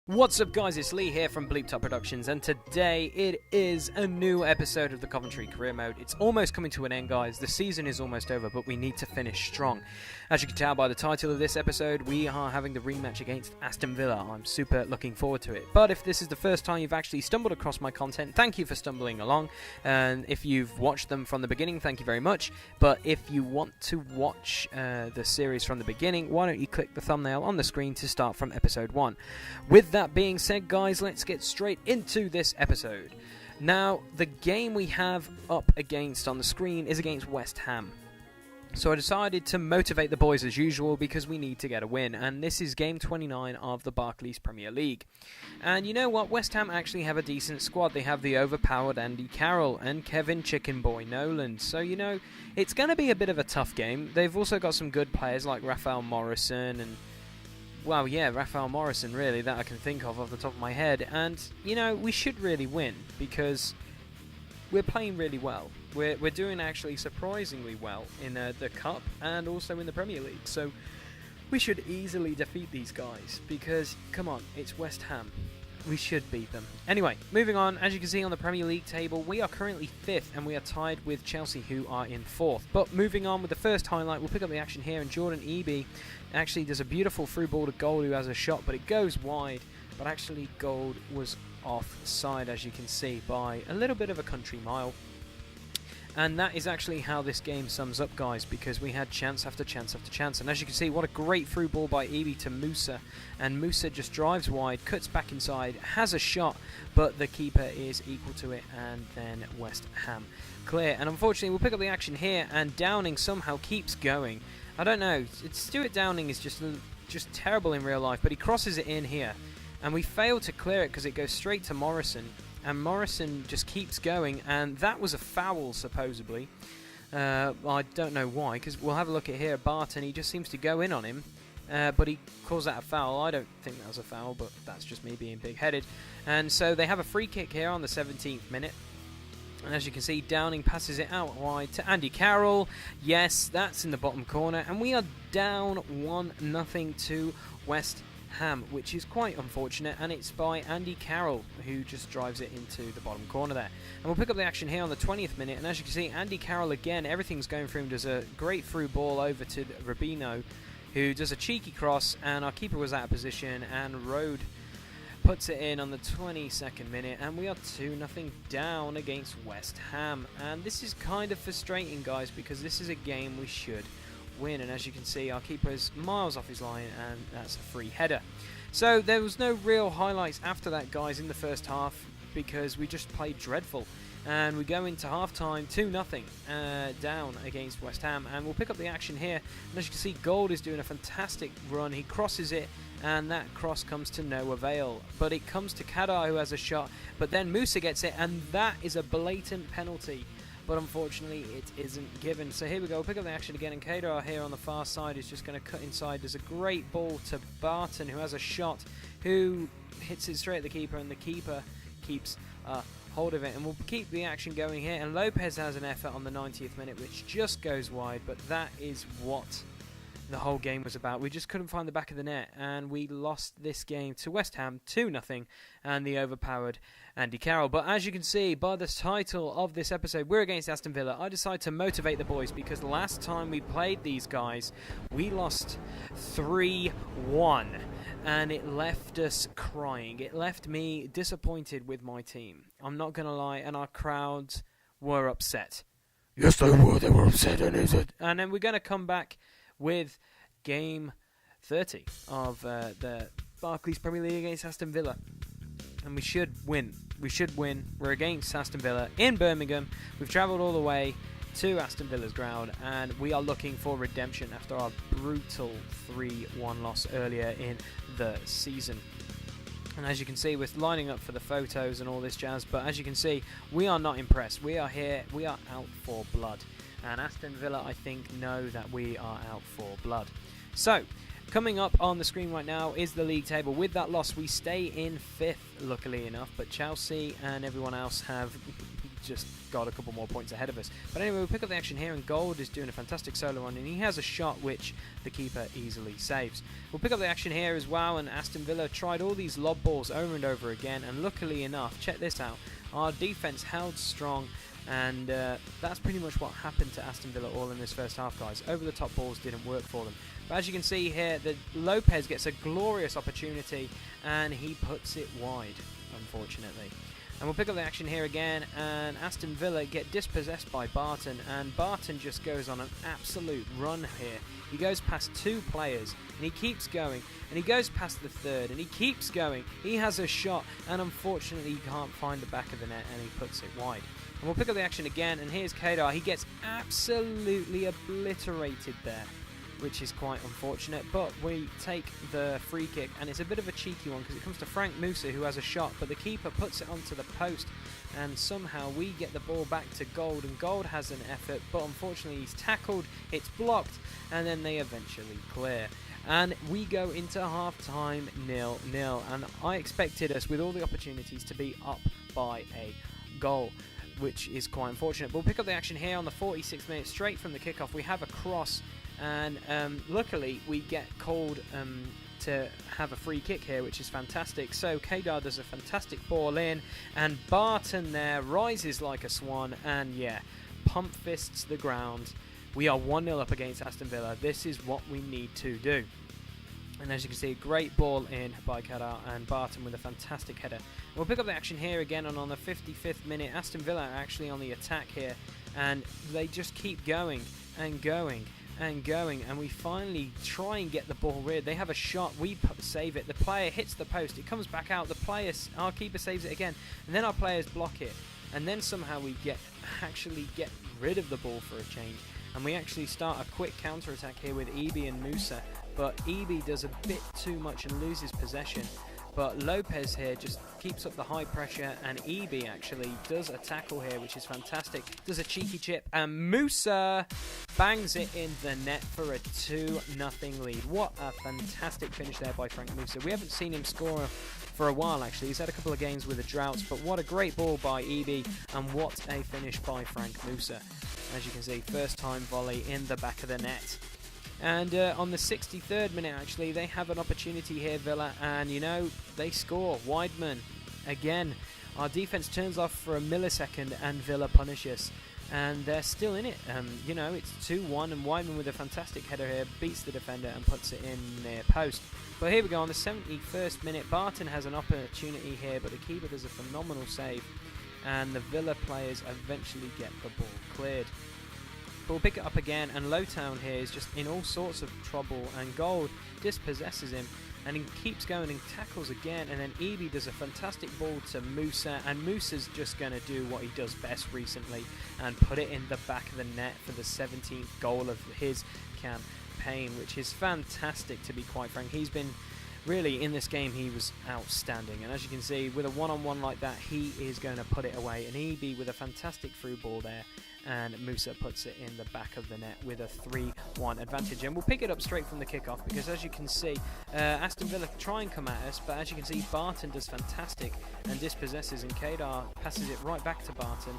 What's up guys, it's Lee here from Bleep Top Productions, and today it is a new episode of the Coventry Career Mode. It's almost coming to an end guys, the season is almost over, but we need to finish strong. As you can tell by the title of this episode, we are having the rematch against Aston Villa. I'm super looking forward to it. But if this is the first time you've actually stumbled across my content, thank you for stumbling along. And if you've watched them from the beginning, thank you very much. But if you want to watch the series from the beginning, why don't you click the thumbnail on the screen to start from episode 1. With that being said guys, let's get straight into this episode. Now, the game we have up against on the screen is against West Ham. So I decided to motivate the boys as usual because we need to get a win, and this is game 29 of the Barclays Premier League. And you know what, West Ham actually have a decent squad. They have the overpowered Andy Carroll and Kevin Chicken Boy Nolan, so you know, it's going to be a bit of a tough game. They've also got some good players like Rafael Morrison and well, yeah, Rafael Morrison, really, that I can think of off the top of my head. And, you know, we should really win because we're playing really well. We're doing actually surprisingly well in the Cup and also in the Premier League. So we should easily defeat these guys because, come on, it's West Ham. We should beat them. Anyway, moving on, as you can see on the Premier League table, we are currently 5th and we are tied with Chelsea, who are in 4th. But moving on with the first highlight, we'll pick up the action here, and Jordan Eby actually does a beautiful through ball to Gold, who has a shot, but it goes wide. But actually Gold was offside, as you can see, by a little bit of a country mile. And that is actually how this game sums up, guys, because we had chance after chance after chance. And as you can see, what a great through ball by Eby to Musa. And Musa just drives wide, cuts back inside, has a shot, but the keeper is equal to it, and then West Ham clear. And unfortunately, we'll pick up the action here, and Downing somehow keeps going. I don't know, Stuart Downing is just terrible in real life, but he crosses it in here. And we fail to clear it because it goes straight to Morrison. And Morrison just keeps going, and that was a foul, supposedly. I don't know why, because we'll have a look at here. Barton, he just seems to go in on him, but he calls that a foul. I don't think that was a foul, but that's just me being big-headed. And so they have a free kick here on the 17th minute. And as you can see, Downing passes it out wide to Andy Carroll. Yes, that's in the bottom corner, and we are down 1-0 to West Ham, which is quite unfortunate, and it's by Andy Carroll who just drives it into the bottom corner there. And we'll pick up the action here on the 20th minute, and as you can see, Andy Carroll again, everything's going for him, does a great through ball over to Rubino, who does a cheeky cross, and our keeper was out of position, and Rode puts it in on the 22nd minute, and we are 2-0 down against West Ham. And this is kind of frustrating, guys, because this is a game we should win, and as you can see, our keeper is miles off his line, and that's a free header. So there was no real highlights after that, guys, in the first half, because we just played dreadful. And we go into half-time 2-0 down against West Ham, and we'll pick up the action here. And as you can see, Gold is doing a fantastic run. He crosses it, and that cross comes to no avail. But it comes to Kadar, who has a shot, but then Musa gets it, and that is a blatant penalty. But unfortunately, it isn't given. So here we go, we'll pick up the action again, and Kadar here on the far side is just going to cut inside. There's a great ball to Barton, who has a shot, who hits it straight at the keeper, and the keeper keeps hold of it. And we'll keep the action going here, and Lopez has an effort on the 90th minute, which just goes wide, but that is what the whole game was about. We just couldn't find the back of the net, and we lost this game to West Ham 2-0, and the overpowered Andy Carroll. But as you can see by the title of this episode, we're against Aston Villa. I decided to motivate the boys because last time we played these guys, we lost 3-1, and it left us crying. It left me disappointed with my team. I'm not going to lie, and our crowds were upset. Yes, they were. They were upset, and then we're going to come back with game 30 of the Barclays Premier League against Aston Villa. And we should win. We should win. We're against Aston Villa in Birmingham. We've travelled all the way to Aston Villa's ground, and we are looking for redemption after our brutal 3-1 loss earlier in the season. And as you can see, we're lining up for the photos and all this jazz, but as you can see, we are not impressed. We are here, we are out for blood. And Aston Villa, I think, know that we are out for blood. So, coming up on the screen right now is the league table. With that loss, we stay in 5th, luckily enough. But Chelsea and everyone else have just got a couple more points ahead of us. But anyway, we'll pick up the action here, and Gold is doing a fantastic solo run, and he has a shot which the keeper easily saves. We'll pick up the action here as well, and Aston Villa tried all these lob balls over and over again, and luckily enough, check this out, our defence held strong, and that's pretty much what happened to Aston Villa all in this first half, guys. Over the top balls didn't work for them. But as you can see here, Lopez gets a glorious opportunity, and he puts it wide, unfortunately. And we'll pick up the action here again, and Aston Villa get dispossessed by Barton, and Barton just goes on an absolute run here. He goes past 2 players, and he keeps going, and he goes past the 3rd, and he keeps going. He has a shot, and unfortunately he can't find the back of the net, and he puts it wide. And we'll pick up the action again, and here's Kedar. He gets absolutely obliterated there, which is quite unfortunate, but we take the free kick, and it's a bit of a cheeky one because it comes to Frank Musa, who has a shot, but the keeper puts it onto the post, and somehow we get the ball back to Gold, and Gold has an effort, but unfortunately he's tackled, it's blocked, and then they eventually clear. And we go into half-time 0-0, and I expected us, with all the opportunities, to be up by a goal, which is quite unfortunate. We'll pick up the action here on the 46th minute, straight from the kickoff. We have a cross, and luckily we get called to have a free kick here, which is fantastic. So Kedar does a fantastic ball in, and Barton there rises like a swan, and yeah, pump fists the ground. We are 1-0 up against Aston Villa. This is what we need to do. And as you can see, great ball in by Kedar, and Barton with a fantastic header. We'll pick up the action here again, and on the 55th minute, Aston Villa are actually on the attack here, and they just keep going and going and going, and we finally try and get the ball reared. They have a shot, we save it, the player hits the post, it comes back out, our keeper saves it again, and then our players block it, and then somehow we actually get rid of the ball for a change, and we actually start a quick counter-attack here with Eby and Musa, but Eby does a bit too much and loses possession. But Lopez here just keeps up the high pressure, and Eby actually does a tackle here, which is fantastic. Does a cheeky chip, and Musa bangs it in the net for a 2-0 lead. What a fantastic finish there by Frank Musa. We haven't seen him score for a while, actually. He's had a couple of games with the droughts, but what a great ball by Eby, and what a finish by Frank Musa. As you can see, first time volley in the back of the net. And on the 63rd minute, actually, they have an opportunity here, Villa, and, you know, they score. Weidman, again. Our defence turns off for a millisecond, and Villa punish us. And they're still in it. You know, it's 2-1, and Weidman with a fantastic header here beats the defender and puts it in near post. But here we go, on the 71st minute, Barton has an opportunity here, but the keeper does a phenomenal save, and the Villa players eventually get the ball cleared. But we'll pick it up again, and Lowtown here is just in all sorts of trouble, and Gold dispossesses him, and he keeps going and tackles again, and then Eby does a fantastic ball to Musa, and Musa's just going to do what he does best recently and put it in the back of the net for the 17th goal of his campaign, which is fantastic, to be quite frank. He's been really, in this game, he was outstanding, and as you can see, with a one-on-one like that, he is going to put it away, and Eby with a fantastic through ball there, and Musa puts it in the back of the net with a 3-1 advantage. And we'll pick it up straight from the kickoff, because as you can see, Aston Villa try and come at us, but as you can see, Barton does fantastic and dispossesses, and Kedar passes it right back to Barton.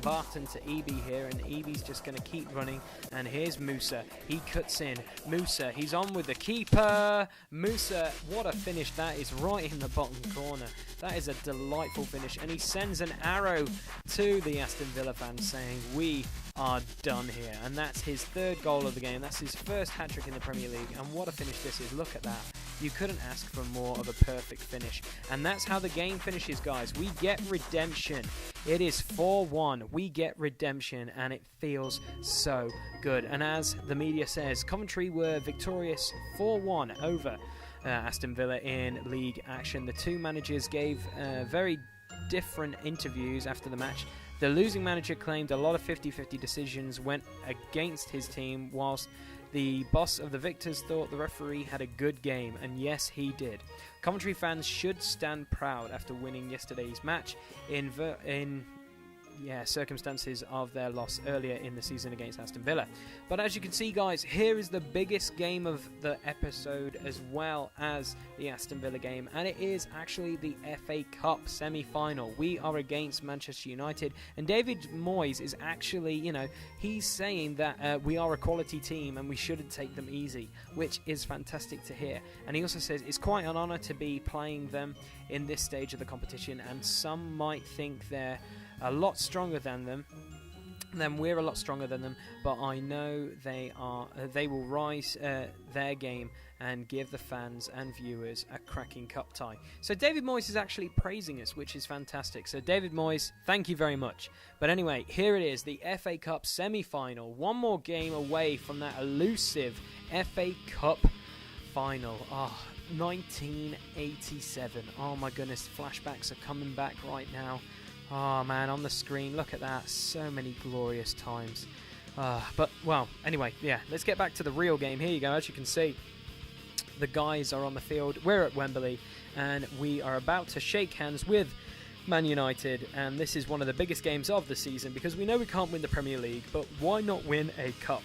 Barton to Eby here, and Eby's just going to keep running, and here's Musa. He cuts in. Musa, he's on with the keeper. Musa, what a finish that is, right in the bottom corner. That is a delightful finish, and he sends an arrow to the Aston Villa fans saying, we are done here. And that's his 3rd goal of the game. That's his first hat-trick in the Premier League, and what a finish this is. Look at that. You couldn't ask for more of a perfect finish. And that's how the game finishes, guys. We get redemption. It is 4-1. We get redemption, and it feels so good. And as the media says, Coventry were victorious 4-1 over Aston Villa in league action. The two managers gave very different interviews after the match. The losing manager claimed a lot of 50-50 decisions went against his team, whilst the boss of the victors thought the referee had a good game, and yes, he did. Coventry fans should stand proud after winning yesterday's match in circumstances of their loss earlier in the season against Aston Villa. But as you can see, guys, here is the biggest game of the episode as well as the Aston Villa game, and it is actually the FA Cup semi-final. We are against Manchester United, and David Moyes is actually, he's saying that we are a quality team and we shouldn't take them easy, which is fantastic to hear. And he also says it's quite an honour to be playing them in this stage of the competition, and some might think they're a lot stronger than them. Then we're a lot stronger than them, but I know they will rise their game and give the fans and viewers a cracking cup tie. So David Moyes is actually praising us, which is fantastic. So David Moyes, thank you very much. But anyway, here it is, the FA Cup semi-final. One more game away from that elusive FA Cup final. 1987. Oh my goodness, flashbacks are coming back right now. Oh man, on the screen, look at that. So many glorious times. But, well, anyway, yeah, let's get back to the real game. Here you go. As you can see, the guys are on the field. We're at Wembley, and we are about to shake hands with Man United. And this is one of the biggest games of the season because we know we can't win the Premier League, but why not win a cup?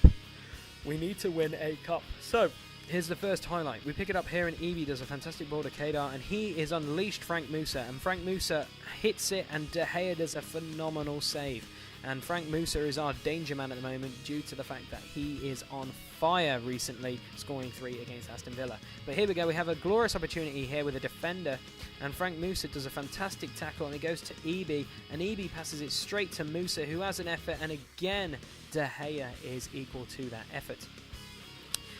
We need to win a cup. So, here's the first highlight. We pick it up here, and Evie does a fantastic ball to Kedar, and he is unleashed Frank Musa, and Frank Musa hits it, and De Gea does a phenomenal save. And Frank Musa is our danger man at the moment due to the fact that he is on fire recently, scoring 3 against Aston Villa. But here we go, we have a glorious opportunity here with a defender, and Frank Musa does a fantastic tackle, and it goes to Eby, and Eby passes it straight to Musa, who has an effort, and again, De Gea is equal to that effort.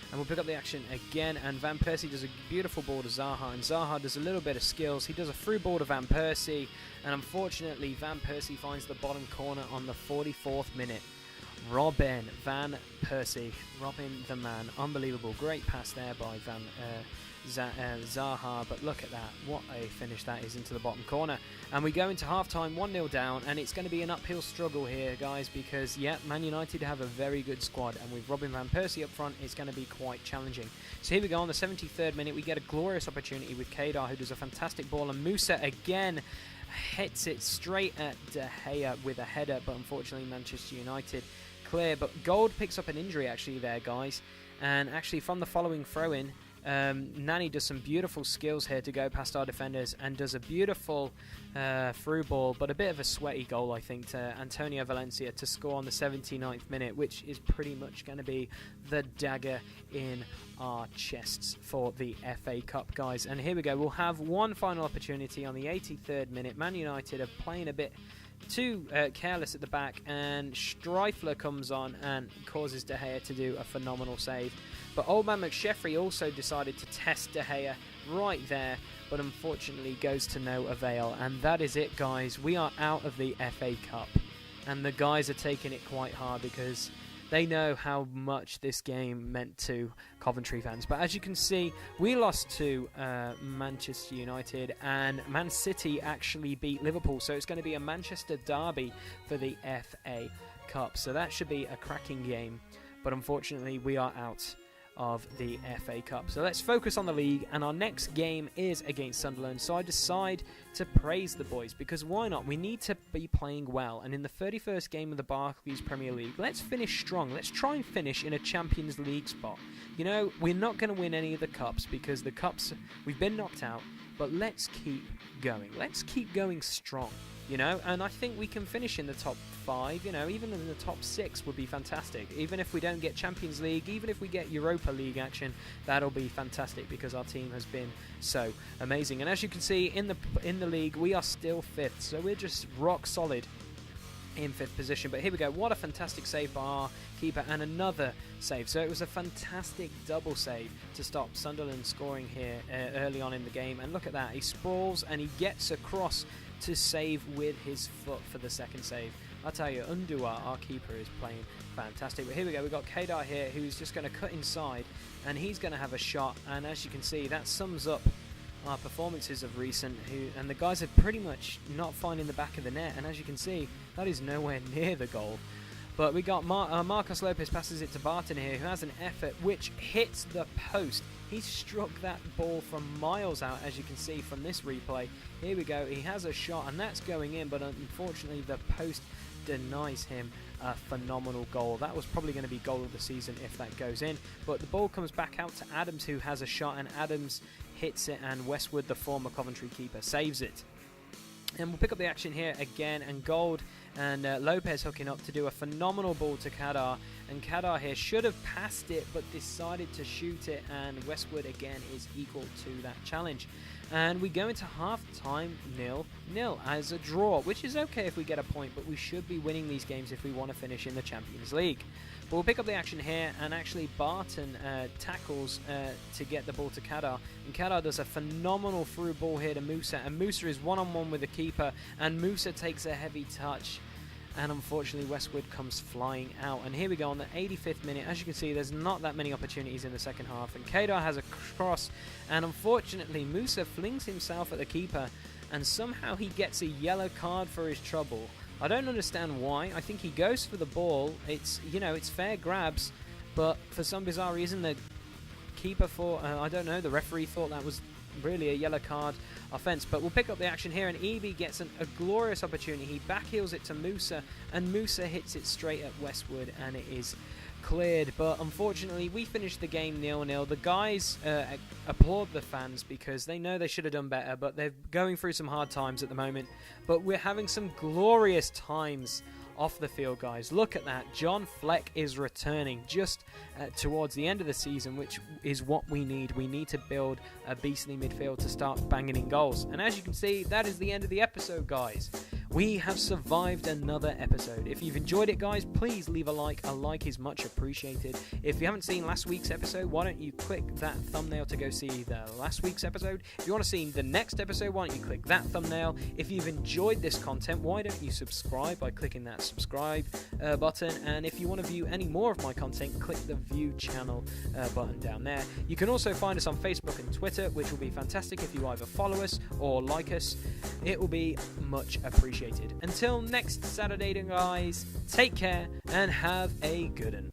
And we'll pick up the action again, and Van Persie does a beautiful ball to Zaha, and Zaha does a little bit of skills. He does a through ball to Van Persie, and unfortunately Van Persie finds the bottom corner on the 44th minute. Robin Van Persie, Robin the man, unbelievable, great pass there by Zaha, but look at that, what a finish that is into the bottom corner. And we go into half-time 1-0 down, and it's going to be an uphill struggle here, guys, because Man United have a very good squad, and with Robin Van Persie up front, it's going to be quite challenging. So here we go, on the 73rd minute, we get a glorious opportunity with Kedar, who does a fantastic ball, and Musa again hits it straight at De Gea with a header, but unfortunately Manchester United clear. But Gold picks up an injury actually there, guys, and actually from the following throw-in, Nani does some beautiful skills here to go past our defenders and does a beautiful through ball, but a bit of a sweaty goal, I think, to Antonio Valencia to score on the 79th minute, which is pretty much going to be the dagger in our chests for the FA Cup, guys. And here we go, we'll have one final opportunity on the 83rd minute. Man United are playing a bit too careless at the back, and Streifler comes on and causes De Gea to do a phenomenal save. But old man McSheffrey also decided to test De Gea right there, but unfortunately goes to no avail. And that is it, guys. We are out of the FA Cup, and the guys are taking it quite hard because they know how much this game meant to Coventry fans. But as you can see, we lost to Manchester United, and Man City actually beat Liverpool. So it's going to be a Manchester derby for the FA Cup. So that should be a cracking game. But unfortunately, we are out of the FA Cup. So let's focus on the league, and our next game is against Sunderland. So I decide to praise the boys, because why not? We need to be playing well, and in the 31st game of the Barclays Premier League, let's finish strong. Let's try and finish in a Champions League spot. You know, we're not going to win any of the cups because the cups, we've been knocked out, but let's keep going. Let's keep going strong, you know, and I think we can finish in the top 5, you know, even in the top 6 would be fantastic. Even if we don't get Champions League, even if we get Europa League action, that'll be fantastic because our team has been so amazing. And as you can see in the league, we are still 5th, so we're just rock solid in 5th position. But here we go, what a fantastic save by our keeper, and another save. So it was a fantastic double save to stop Sunderland scoring here early on in the game. And look at that, he sprawls and he gets across to save with his foot for the second save. I'll tell you, Undua, our keeper, is playing fantastic. But here we go, we've got Kedar here, who's just going to cut inside, and he's going to have a shot. And as you can see, that sums up our performances of recent, and the guys are pretty much not finding the back of the net, and as you can see, that is nowhere near the goal. But we got Marcos Lopez passes it to Barton here, who has an effort which hits the post. He struck that ball from miles out, as you can see from this replay. Here we go, he has a shot and that's going in, but unfortunately the post denies him a phenomenal goal. That was probably going to be goal of the season if that goes in, but the ball comes back out to Adams, who has a shot, and Adams hits it, and Westwood, the former Coventry keeper, saves it. And we'll pick up the action here again, and Gold and Lopez hooking up to do a phenomenal ball to Kadar, and Kadar here should have passed it but decided to shoot it, and Westwood again is equal to that challenge. And we go into half-time 0-0 as a draw, which is okay if we get a point, but we should be winning these games if we want to finish in the Champions League. But we'll pick up the action here, and actually Barton tackles to get the ball to Kadar, and Kadar does a phenomenal through ball here to Musa, and Musa is one-on-one with the keeper, and Musa takes a heavy touch, and unfortunately Westwood comes flying out. And here we go on the 85th minute. As you can see, there's not that many opportunities in the second half, and Kadar has a cross, and unfortunately Musa flings himself at the keeper, and somehow he gets a yellow card for his trouble. I don't understand why. I think he goes for the ball. It's, you know, it's fair grabs, but for some bizarre reason the keeper I don't know, the referee thought that was really a yellow card offence. But we'll pick up the action here, and Evie gets a glorious opportunity. He backheels it to Musa, and Musa hits it straight at Westwood, and it is cleared. But unfortunately we finished the game 0-0. The guys applaud the fans because they know they should have done better, but they're going through some hard times at the moment. But we're having some glorious times off the field, guys. Look at that. John Fleck is returning just towards the end of the season, which is what we need. We need to build a beastly midfield to start banging in goals. And as you can see, that is the end of the episode, guys. We have survived another episode. If you've enjoyed it, guys, please leave a like. A like is much appreciated. If you haven't seen last week's episode, why don't you click that thumbnail to go see the last week's episode? If you want to see the next episode, why don't you click that thumbnail? If you've enjoyed this content, why don't you subscribe by clicking that subscribe button? And if you want to view any more of my content, click the view channel button down there. You can also find us on Facebook and Twitter, which will be fantastic if you either follow us or like us. It will be much appreciated. Until next Saturday, guys, take care and have a good one.